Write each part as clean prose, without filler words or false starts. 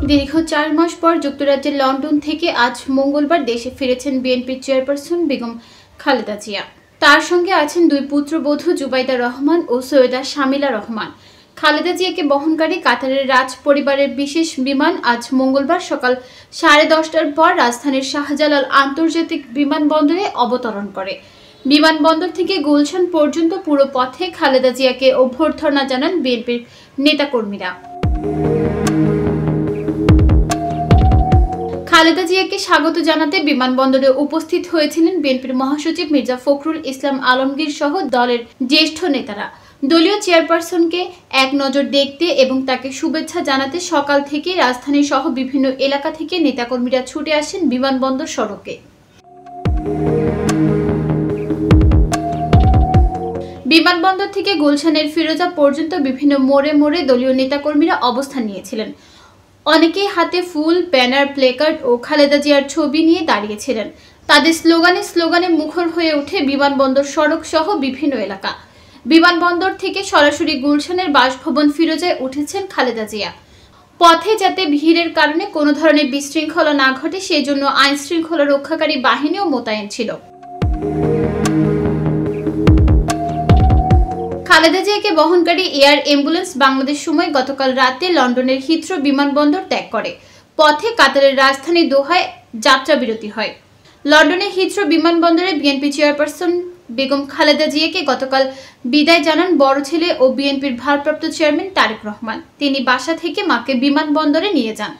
দীর্ঘ ৪ মাস পর যুক্তরাজ্যের লন্ডন থেকে আজ মঙ্গলবার দেশে ফিরেছেন বিএনপির চেয়ারপারসন বেগম খালেদা জিয়া। তার সঙ্গে আছেন দুই পুত্রবধূ জুবাইদা রহমান ও সৈয়দা শামিলা রহমান। খালেদা জিয়াকে বহনকারী কাতারের রাজ পরিবারের বিশেষ বিমান আজ মঙ্গলবার সকাল 10:30টার পর রাজধানীর শাহজালাল আন্তর্জাতিক বিমানবন্দরে অবতরণ করে। বিমানবন্দর থেকে গুলশান পর্যন্ত পুরো পথে খালেদা জিয়াকে অভ্যর্থনা জানান বিএনপির নেতাকর্মীরা। খালেদা জিয়াকে স্বাগত জানাতে বিমানবন্দরে উপস্থিত হয়েছিলেন বিএনপির মহাসচিব মির্জা ফখরুল ইসলাম আলমগীর সহ দলের জ্যেষ্ঠ নেতারা। দলীয় চেয়ারপারসনকে এক নজর দেখতে এবং তাকে শুভেচ্ছা জানাতে সকাল থেকে রাজধানী সহ বিভিন্ন এলাকা থেকে নেতাকর্মীরা ছুটে আসেন বিমানবন্দর সড়কে। বিমানবন্দর থেকে গুলশানের ফিরোজা পর্যন্ত বিভিন্ন মোড়ে মোড়ে দলীয় নেতাকর্মীরা অবস্থান নিয়েছিলেন। অনেকেই হাতে ফুল, ব্যানার, প্লেকার্ড ও খালেদা জিয়ার ছবি নিয়ে দাঁড়িয়েছিলেন। তাদের স্লোগানে মুখর হয়ে ওঠে বিমানবন্দর সড়ক সহ বিভিন্ন এলাকা। বিমানবন্দর থেকে সরাসরি গুলশানের বাসভবন ফিরোজায় উঠেছেন খালেদা জিয়া। পথে যাতে ভিড়ের কারণে কোনো ধরনের বিশৃঙ্খলা না ঘটে সেজন্য আইন শৃঙ্খলা রক্ষাকারী বাহিনীও মোতায়েন ছিল। খালেদা জিয়াকে বহনকারী এয়ার অ্যাম্বুলেন্স বাংলাদেশ সময় গতকাল রাতে লন্ডনের হিথ্রো বিমানবন্দর ত্যাগ করে। পথে কাতারের রাজধানী দোহায় যাত্রা বিরতি হয়। লন্ডনের হিথ্রো বিমানবন্দরে বিএনপি চেয়ারপারসন বেগম খালেদা জিয়াকে গতকাল বিদায় জানান বড় ছেলে ও বিএনপির ভারপ্রাপ্ত চেয়ারম্যান তারেক রহমান। তিনি বাসা থেকে মাকে বিমানবন্দরে নিয়ে যান।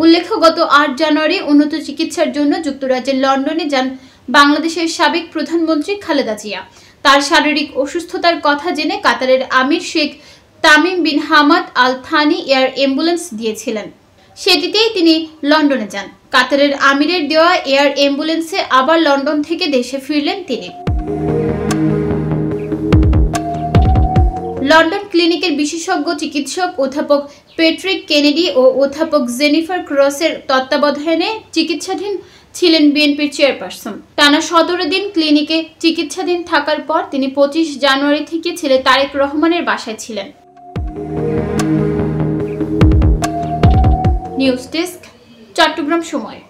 উল্লেখ্য, গত ৮ জানুয়ারি উন্নত চিকিৎসার জন্য যুক্তরাজ্যের লন্ডনে যান বাংলাদেশের সাবেক প্রধানমন্ত্রী খালেদা জিয়া। তার শারীরিক অসুস্থতার কথা জেনে কাতারের আমির Sheikh Tamim bin Hamad Al Thani air ambulance দিয়েছিলেন। সেটিতেই তিনি লন্ডনে যান। কাতারের আমিরের দেওয়া এয়ার অ্যাম্বুলেন্সে আবার লন্ডন থেকে দেশে ফিরলেন তিনি। লন্ডন ক্লিনিকের বিশেষজ্ঞ চিকিৎসক অধ্যাপক প্যাট্রিক কেনেডি ও অধ্যাপক জেনিফার ক্রসের তত্ত্বাবধানে চিকিৎসাধীন ছিলেন বিএনপির চেয়ারপারসন। টানা 17 দিন ক্লিনিকে চিকিৎসাধীন থাকার পর তিনি 25 জানুয়ারি থেকে ছেলে তারেক রহমানের বাসায় ছিলেন। নিউজ ডেস্ক, চট্টগ্রাম সময়।